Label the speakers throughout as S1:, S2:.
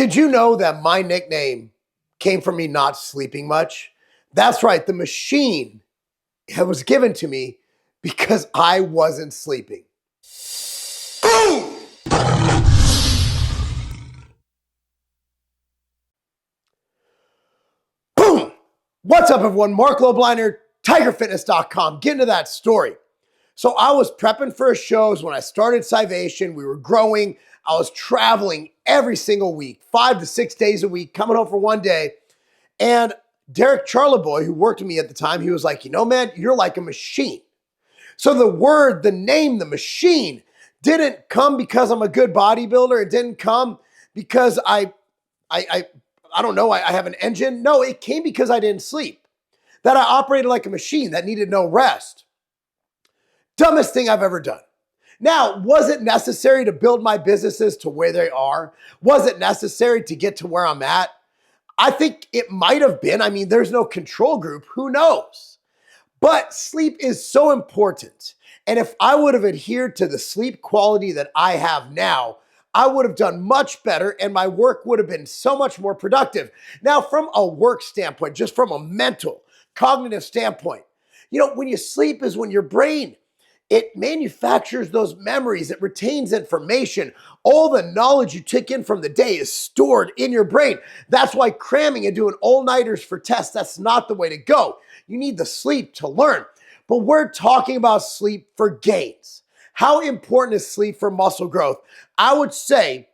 S1: Did you know that my nickname came from me not sleeping much? That's right, the machine was given to me because I wasn't sleeping. Boom! Boom! What's up, everyone? Marc Lobliner, TigerFitness.com. Get into that story. So I was prepping for a show when I started Scivation. We were growing. I was traveling every single week, 5 to 6 days a week, coming home for one day. And Derek Charleboy, who worked with me at the time, he was like, you know, man, you're like a machine. So the name, the machine, didn't come because I'm a good bodybuilder. It didn't come because I don't know, I have an engine. No, it came because I didn't sleep. That I operated like a machine that needed no rest. Dumbest thing I've ever done. Now, was it necessary to build my businesses to where they are? Was it necessary to get to where I'm at? I think it might have been. I mean, there's no control group. Who knows? But sleep is so important. And if I would have adhered to the sleep quality that I have now, I would have done much better and my work would have been so much more productive. Now, from a work standpoint, just from a mental, cognitive standpoint, you know, when you sleep is when your brain, it manufactures those memories. It retains information. All the knowledge you took in from the day is stored in your brain. That's why cramming and doing all-nighters for tests, that's not the way to go. You need the sleep to learn. But we're talking about sleep for gains. How important is sleep for muscle growth? I would say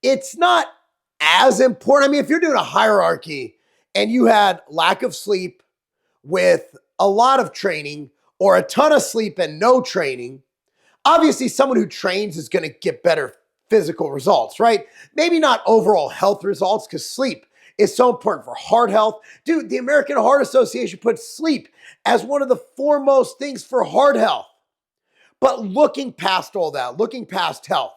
S1: it's not as important. I mean, if you're doing a hierarchy and you had lack of sleep with a lot of training, or a ton of sleep and no training, obviously someone who trains is going to get better physical results, right? Maybe not overall health results because sleep is so important for heart health. Dude, the American Heart Association puts sleep as one of the foremost things for heart health. But looking past all that, looking past health,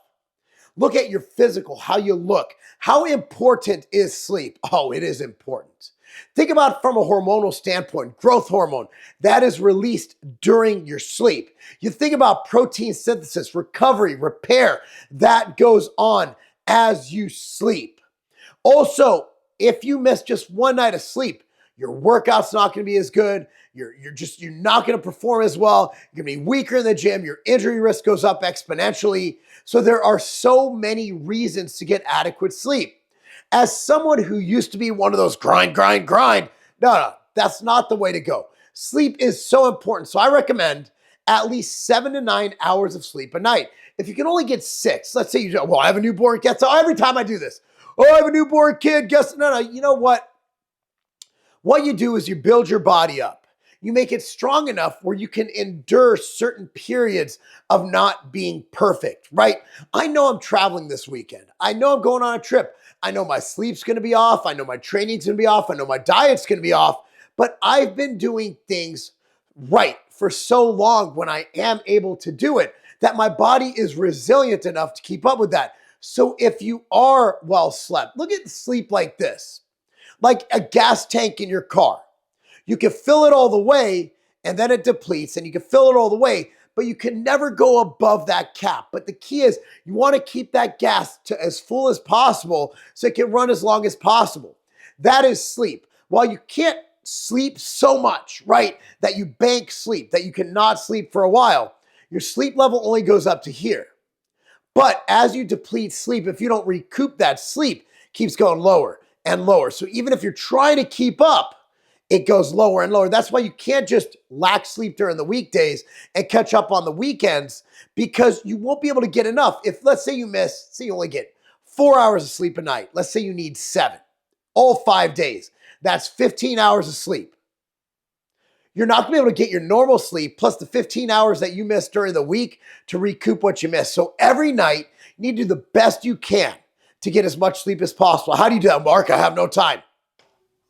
S1: look at your physical, how you look. How important is sleep? Oh, it is important. Think about it from a hormonal standpoint, growth hormone that is released during your sleep. You think about protein synthesis, recovery, repair that goes on as you sleep. Also, if you miss just one night of sleep, your workout's not going to be as good. You're not going to perform as well. You're going to be weaker in the gym. Your injury risk goes up exponentially. So there are so many reasons to get adequate sleep. As someone who used to be one of those grind, no, that's not the way to go. Sleep is so important. So I recommend at least 7 to 9 hours of sleep a night. If you can only get 6, let's say I have a newborn kid. So every time I do this, I have a newborn kid. No, you know what? What you do is you build your body up. You make it strong enough where you can endure certain periods of not being perfect, right? I know I'm traveling this weekend. I know I'm going on a trip. I know my sleep's going to be off. I know my training's going to be off. I know my diet's going to be off. But I've been doing things right for so long when I am able to do it that my body is resilient enough to keep up with that. So if you are well slept, look at sleep like this, like a gas tank in your car. You can fill it all the way and then it depletes, and you can fill it all the way, but you can never go above that cap. But the key is you want to keep that gas to as full as possible so it can run as long as possible. That is sleep. While you can't sleep so much, right, that you bank sleep, that you cannot sleep for a while, your sleep level only goes up to here. But as you deplete sleep, if you don't recoup that sleep, it keeps going lower and lower. So even if you're trying to keep up, it goes lower and lower. That's why you can't just lack sleep during the weekdays and catch up on the weekends, because you won't be able to get enough. If let's say you only get 4 hours of sleep a night. Let's say you need 7, all 5 days. That's 15 hours of sleep. You're not gonna be able to get your normal sleep plus the 15 hours that you missed during the week to recoup what you missed. So every night you need to do the best you can to get as much sleep as possible. How do you do that, Mark? I have no time.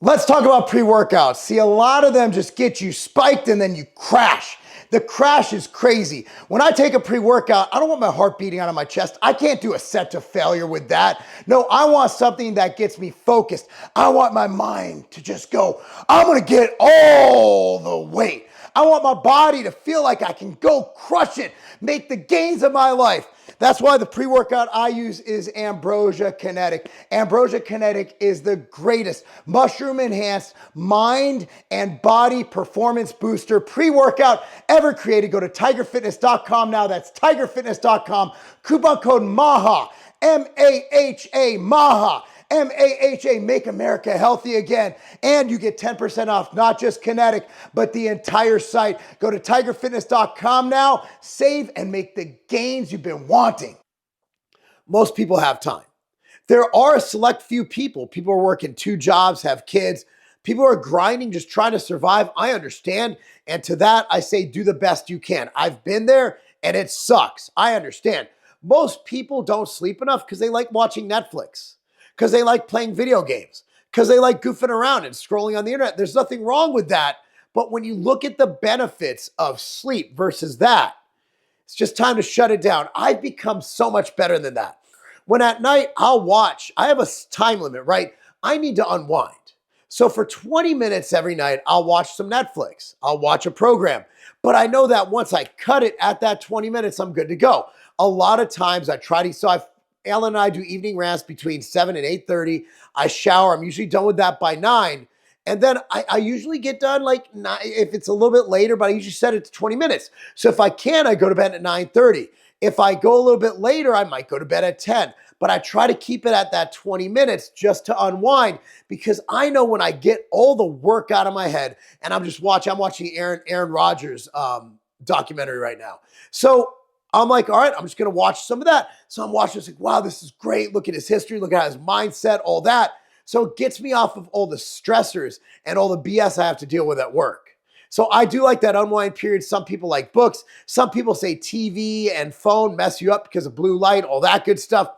S1: Let's talk about pre-workouts. See, a lot of them just get you spiked and then you crash. The crash is crazy. When I take a pre-workout, I don't want my heart beating out of my chest. I can't do a set to failure with that. No, I want something that gets me focused. I want my mind to just go, I'm gonna get all the weight. I want my body to feel like I can go crush it, make the gains of my life. That's why the pre-workout I use is Ambrosia Kinetic. Ambrosia Kinetic is the greatest mushroom-enhanced mind and body performance booster pre-workout ever created. Go to tigerfitness.com now. That's tigerfitness.com. Coupon code MAHA, M-A-H-A, MAHA. MAHA, Make America Healthy Again. And you get 10% off, not just Kinetic, but the entire site. Go to tigerfitness.com now, save and make the gains you've been wanting. Most people have time. There are a select few people are working 2 jobs, have kids. People are grinding, just trying to survive. I understand. And to that, I say do the best you can. I've been there and it sucks. I understand. Most people don't sleep enough because they like watching Netflix, because they like playing video games, because they like goofing around and scrolling on the internet. There's nothing wrong with that. But when you look at the benefits of sleep versus that, it's just time to shut it down. I've become so much better than that. When at night I'll watch, I have a time limit, right? I need to unwind. So for 20 minutes every night, I'll watch some Netflix. I'll watch a program. But I know that once I cut it at that 20 minutes, I'm good to go. A lot of times I try to, Ellen and I do evening rants between 7 and 8:30. I shower. I'm usually done with that by 9. And then I usually get done like 9, if it's a little bit later, but I usually set it to 20 minutes. So if I can, I go to bed at 9:30. If I go a little bit later, I might go to bed at 10. But I try to keep it at that 20 minutes just to unwind, because I know when I get all the work out of my head, and I'm watching Aaron Rodgers documentary right now. So I'm like, all right, I'm just going to watch some of that. So I'm watching, it's like, wow, this is great. Look at his history. Look at his mindset, all that. So it gets me off of all the stressors and all the BS I have to deal with at work. So I do like that unwind period. Some people like books. Some people say TV and phone mess you up because of blue light, all that good stuff.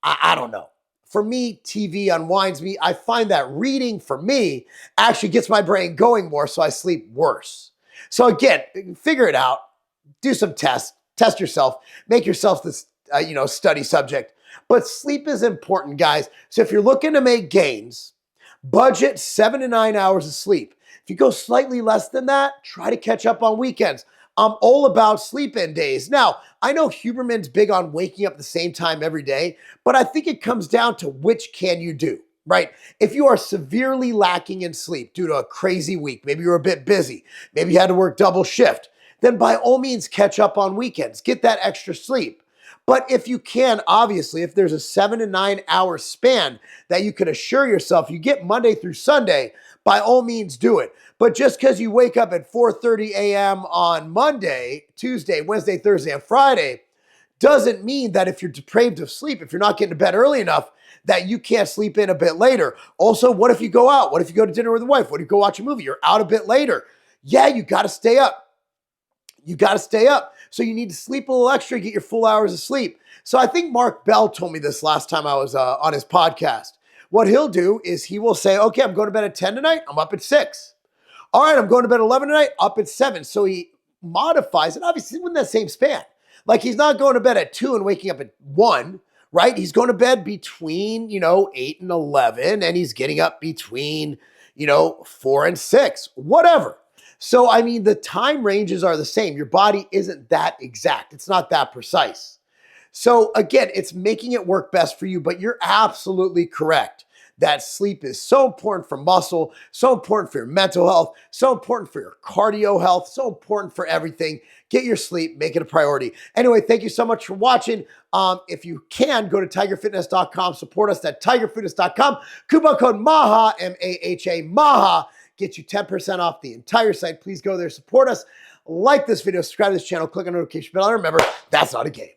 S1: I don't know. For me, TV unwinds me. I find that reading, for me, actually gets my brain going more, so I sleep worse. So again, figure it out. Do some tests. Test yourself. Make yourself this, study subject. But sleep is important, guys. So if you're looking to make gains, budget 7 to 9 hours of sleep. If you go slightly less than that, try to catch up on weekends. I'm all about sleep-in days. Now, I know Huberman's big on waking up the same time every day, but I think it comes down to which can you do, right? If you are severely lacking in sleep due to a crazy week, maybe you're a bit busy, maybe you had to work double shift, then by all means catch up on weekends. Get that extra sleep. But if you can, obviously, if there's a 7 to 9 hour span that you can assure yourself you get Monday through Sunday, by all means do it. But just because you wake up at 4:30 a.m. on Monday, Tuesday, Wednesday, Thursday, and Friday doesn't mean that if you're depraved of sleep, if you're not getting to bed early enough, that you can't sleep in a bit later. Also, what if you go out? What if you go to dinner with a wife? What if you go watch a movie? You're out a bit later. Yeah, you got to stay up. You got to stay up. So you need to sleep a little extra, get your full hours of sleep. So I think Marc Bell told me this last time I was on his podcast. What he'll do is he will say, okay, I'm going to bed at 10 tonight. I'm up at 6. All right, I'm going to bed at 11 tonight, up at 7. So he modifies it, obviously within that same span. Like he's not going to bed at 2 and waking up at 1, right? He's going to bed between, 8 and 11, and he's getting up between, 4 and 6, whatever. So, I mean, the time ranges are the same. Your body isn't that exact. It's not that precise. So again, it's making it work best for you, but you're absolutely correct that sleep is so important for muscle, so important for your mental health, so important for your cardio health, so important for everything. Get your sleep, make it a priority. Anyway, thank you so much for watching. If you can, go to tigerfitness.com, support us at tigerfitness.com. Coupon code MAHA, M-A-H-A, MAHA, get you 10% off the entire site. Please go there, support us, like this video, subscribe to this channel, click on the notification bell, and remember, that's not a game.